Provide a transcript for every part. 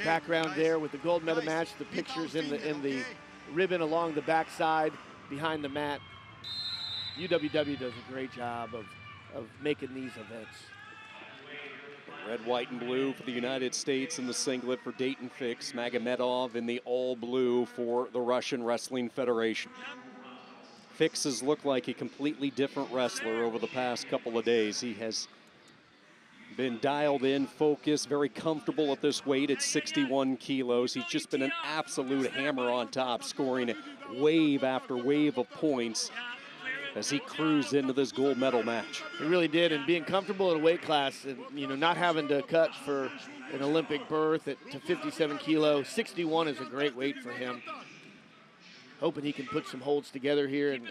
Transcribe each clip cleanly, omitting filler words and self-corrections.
background there with the gold medal match, the pictures in the ribbon along the backside behind the mat. UWW does a great job of making these events. Red, white, and blue for the United States in the singlet for Dayton Fix. Magomedov in the all blue for the Russian Wrestling Federation. Fix has looked like a completely different wrestler over the past couple of days. He has been dialed in, focused, very comfortable at this weight at 61 kilos. He's just been an absolute hammer on top, scoring wave after wave of points as he cruised into this gold medal match. He really did, and being comfortable at a weight class and, you know, not having to cut for an Olympic berth to 57 kilo. 61 is a great weight for him. Hoping he can put some holds together here and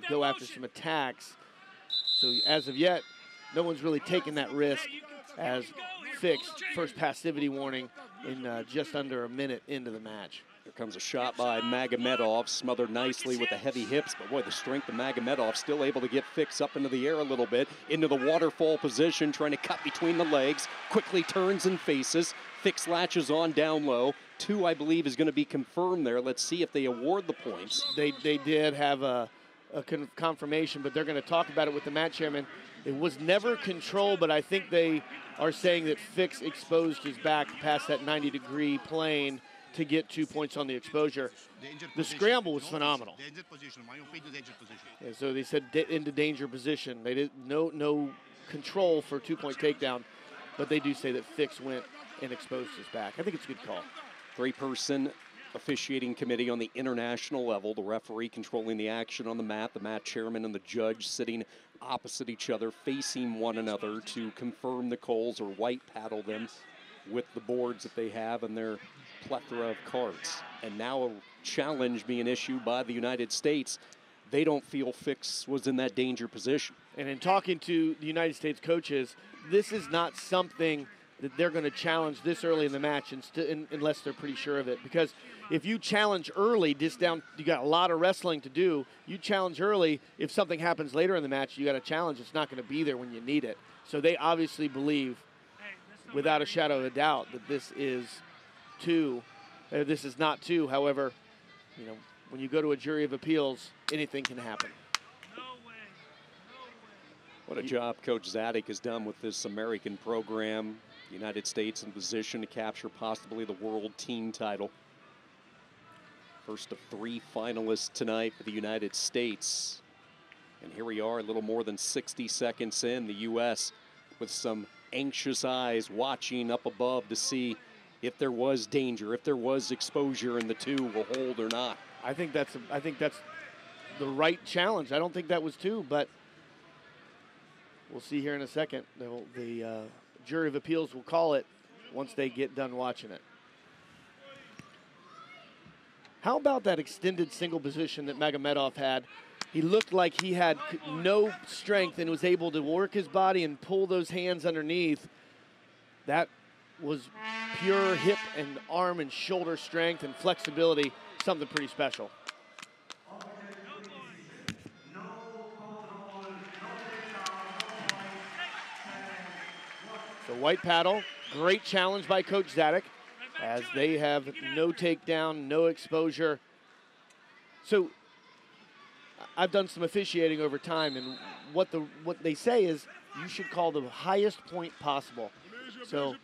go after some attacks. So as of yet, no one's really taken that risk as Fix, first passivity warning in just under a minute into the match. Here comes a shot by Magomedov, smothered nicely with the heavy hips, but boy, the strength of Magomedov still able to get Fix up into the air a little bit, into the waterfall position, trying to cut between the legs, quickly turns and faces. Fix latches on down low. 2, I believe, is going to be confirmed there. Let's see if they award the points. They did have a confirmation, but they're going to talk about it with the match chairman. It was never control, but I think they are saying that Fix exposed his back past that 90-degree plane to get 2 points on the exposure. The scramble was phenomenal. Yeah, so they said into danger position. They did no control for 2-point takedown, but they do say that Fix went and exposed his back. I think it's a good call. 3-person officiating committee on the international level. The referee controlling the action on the mat chairman and the judge sitting opposite each other, facing one another to confirm the calls or white paddle them with the boards that they have and their plethora of cards. And now a challenge being issued by the United States. They don't feel Fix was in that danger position. And in talking to the United States coaches, this is not something that they're going to challenge this early in the match unless they're pretty sure of it. Because if you challenge early, you got a lot of wrestling to do. You challenge early, if something happens later in the match, you got a challenge. It's not going to be there when you need it. So they obviously believe, without a shadow of a doubt, that this is 2. This is not 2. However, you know, when you go to a jury of appeals, anything can happen. What a job Coach Zadig has done with this American program. United States in position to capture possibly the world team title. First of 3 finalists tonight for the United States. And here we are, a little more than 60 seconds in, the U.S. with some anxious eyes watching up above to see if there was danger, if there was exposure, and the 2 will hold or not. I think that's the right challenge. I don't think that was 2, but we'll see here in a second. The jury of appeals will call it once they get done watching it. How about that extended single position that Magomedov had? He looked like he had no strength and was able to work his body and pull those hands underneath. That was pure hip and arm and shoulder strength and flexibility, something pretty special. So white paddle, great challenge by Coach Zadig, as they have no takedown, no exposure. So I've done some officiating over time, and what they say is you should call the highest point possible. So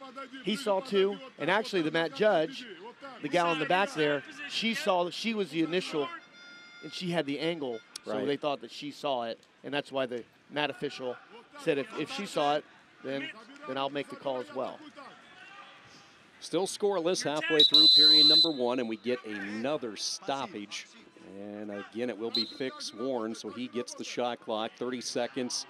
he saw 2, and actually the mat judge, the gal in the back there, she was the initial, and she had the angle, so right. They thought that she saw it, and that's why the mat official said if she saw it, then I'll make the call as well. Still scoreless halfway through period number 1, and we get another stoppage. And again, it will be Fix Warren, so he gets the shot clock. 30 seconds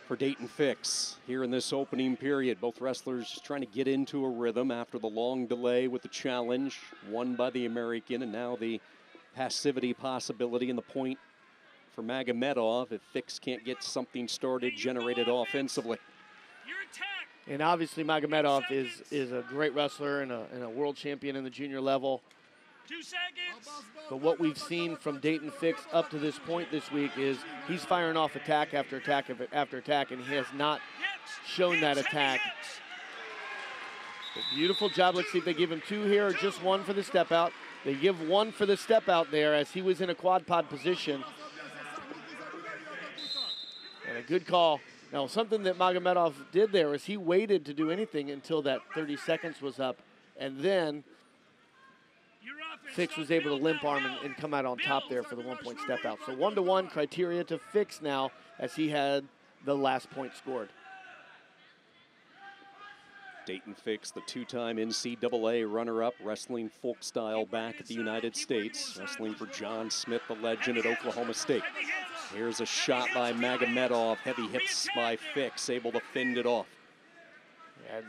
for Dayton Fix here in this opening period. Both wrestlers just trying to get into a rhythm after the long delay with the challenge won by the American, and now the passivity possibility and the point for Magomedov if Fix can't get something started, generated offensively. And obviously Magomedov is a great wrestler and a world champion in the junior level. 2 seconds. But what we've seen from Dayton Fix up to this point this week is he's firing off attack after attack after attack, and he has not shown that attack Beautiful job. Let's see if they give him 2 here or just 1 for the step out. They give 1 for the step out there as he was in a quad pod position. And a good call. Now, something that Magomedov did there is he waited to do anything until that 30 seconds was up. And then Fix was able to limp arm and come out on top there for the 1-point step out. So 1-to-1 criteria to Fix now as he had the last point scored. Dayton Fix, the 2-time NCAA runner-up, wrestling folk style back at the United States, wrestling for John Smith, the legend at Oklahoma State. Here's a shot by Magomedov, heavy hits by Fix, able to fend it off. And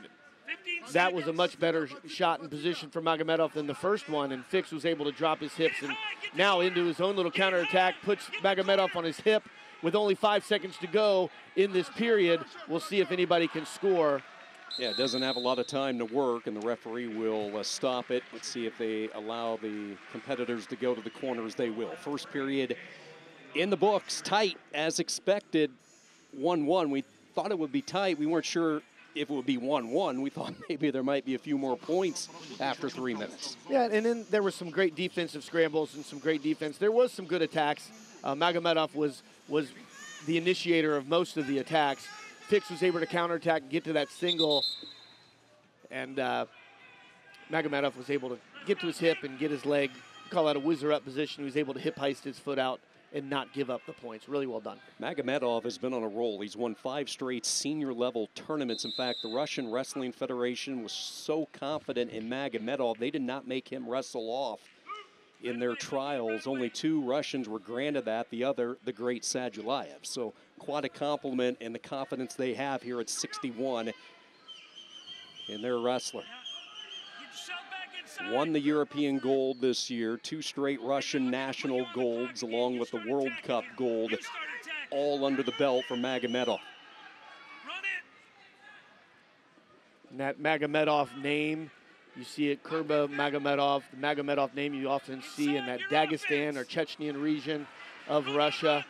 that was a much better shot in position for Magomedov than the first one, and Fix was able to drop his hips and now into his own little counterattack, puts Magomedov on his hip with only 5 seconds to go in this period. We'll see if anybody can score. Yeah, it doesn't have a lot of time to work, and the referee will stop it. Let's see if they allow the competitors to go to the corners. They will. First period in the books, tight as expected, 1-1. We thought it would be tight. We weren't sure if it would be 1-1. We thought maybe there might be a few more points after 3 minutes. Yeah, and then there were some great defensive scrambles and some great defense. There was some good attacks. Magomedov was the initiator of most of the attacks. Fix was able to counterattack and get to that single, and Magomedov was able to get to his hip and get his leg, call that a whizzer up position. He was able to hip heist his foot out and not give up the points. Really well done. Magomedov has been on a roll. He's won 5 straight senior level tournaments. In fact, the Russian Wrestling Federation was so confident in Magomedov, they did not make him wrestle off in their trials. Only 2 Russians were granted that, the other, the great Sadulayev. So quite a compliment and the confidence they have here at 61 in their wrestler. Won the European gold this year, 2 straight Russian national golds along with the World Cup gold, all under the belt for Magomedov. And that Magomedov name, you see it, Kurba Magomedov, the Magomedov name you often see in that Dagestan or Chechenian region of Russia.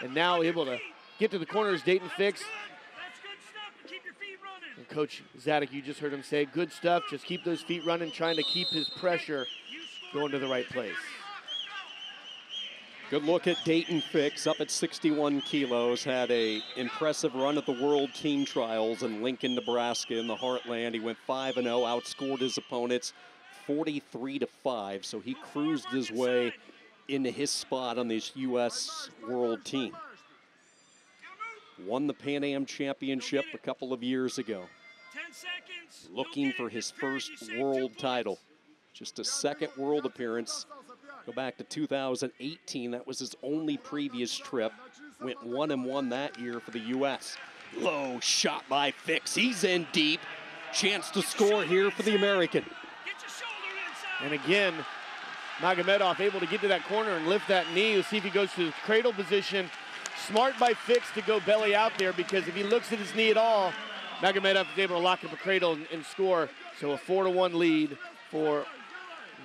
And now able to get to the corners, Dayton Fix. And Coach Zadok, you just heard him say, good stuff, just keep those feet running, trying to keep his pressure going to the right place. Good look at Dayton Fix, up at 61 kilos, had a impressive run at the World Team Trials in Lincoln, Nebraska in the Heartland. He went 5-0, outscored his opponents 43-5, so he cruised his way into his spot on this U.S. World Team. Won the Pan Am Championship a couple of years ago. Looking for his first world title. Just a second world appearance. Go back to 2018. That was his only previous trip. Went 1-1 that year for the U.S. Low shot by Fix. He's in deep. Chance to score here for the American. And again, Magomedov able to get to that corner and lift that knee. We'll see if he goes to the cradle position. Smart by Fix to go belly out there, because if he looks at his knee at all, Magomedov is able to lock up a cradle and score. So a 4-1 lead for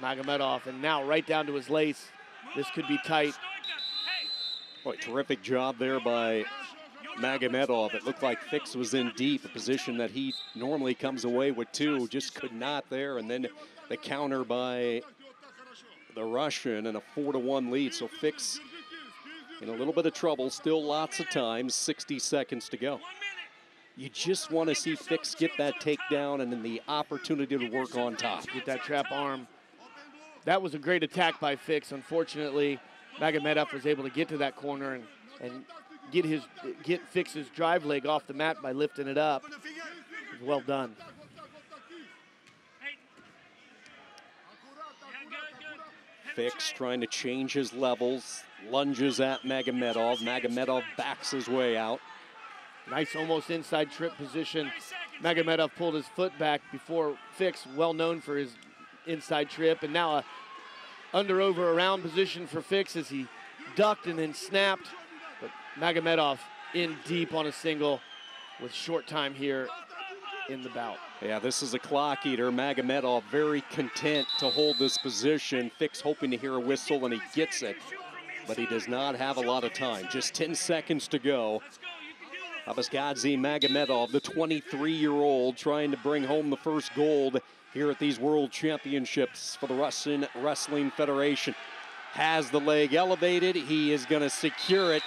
Magomedov, and now right down to his lace. This could be tight. Boy, terrific job there by Magomedov. It looked like Fix was in deep, a position that he normally comes away with 2, just could not there. And then the counter by the Russian and a 4-1 lead. So Fix in a little bit of trouble, still lots of time, 60 seconds to go. You just want to see Fix get that takedown and then the opportunity to work on top. Get that trap arm. That was a great attack by Fix. Unfortunately, Magomedov was able to get to that corner and get Fix's drive leg off the mat by lifting it up. It was well done. Fix trying to change his levels, lunges at Magomedov. Magomedov backs his way out. Nice almost inside trip position. Magomedov pulled his foot back before Fix, well known for his inside trip, and now a under over around position for Fix as he ducked and then snapped. But Magomedov in deep on a single with short time here in the bout. Yeah, this is a clock eater. Magomedov very content to hold this position. Fix hoping to hear a whistle, and he gets it, but he does not have a lot of time. Just 10 seconds to go. Abasgadze Magomedov, the 23-year-old, trying to bring home the first gold here at these World Championships for the Russian Wrestling Federation. Has the leg elevated. He is going to secure it,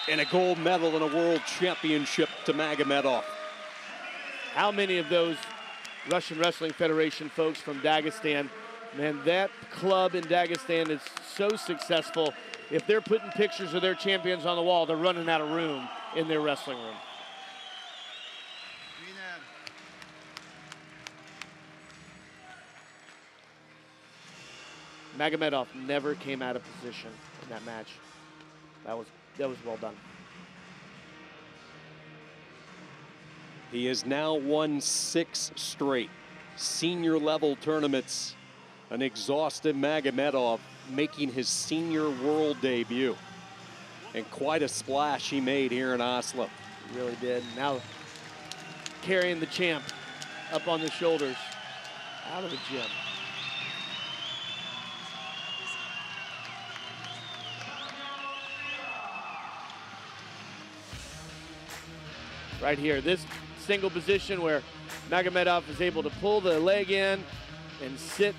and a gold medal in a World Championship to Magomedov. How many of those Russian Wrestling Federation folks from Dagestan, man, that club in Dagestan is so successful. If they're putting pictures of their champions on the wall, they're running out of room in their wrestling room. Magomedov never came out of position in that match. That was well done. He has now won 6 straight senior level tournaments. An exhausted Magomedov making his senior world debut. And quite a splash he made here in Oslo. He really did. Now carrying the champ up on the shoulders out of the gym. Right here, this single position where Magomedov is able to pull the leg in and sit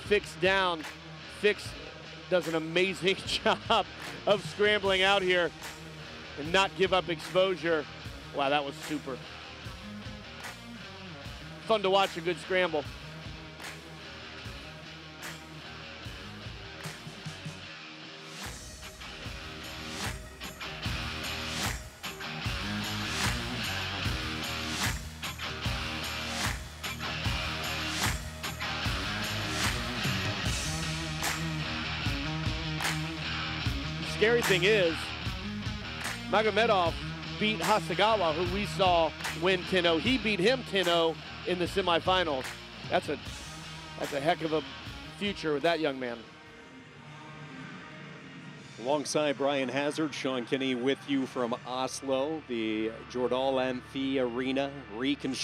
Fix down. Fix does an amazing job of scrambling out here and not give up exposure. Wow, that was super. Fun to watch a good scramble. Scary thing is, Magomedov beat Hasegawa, who we saw win 10-0. He beat him 10-0 in the semifinals. That's a heck of a future with that young man. Alongside Brian Hazard, Sean Kinney with you from Oslo, the Jordal Amphi Arena reconstruction.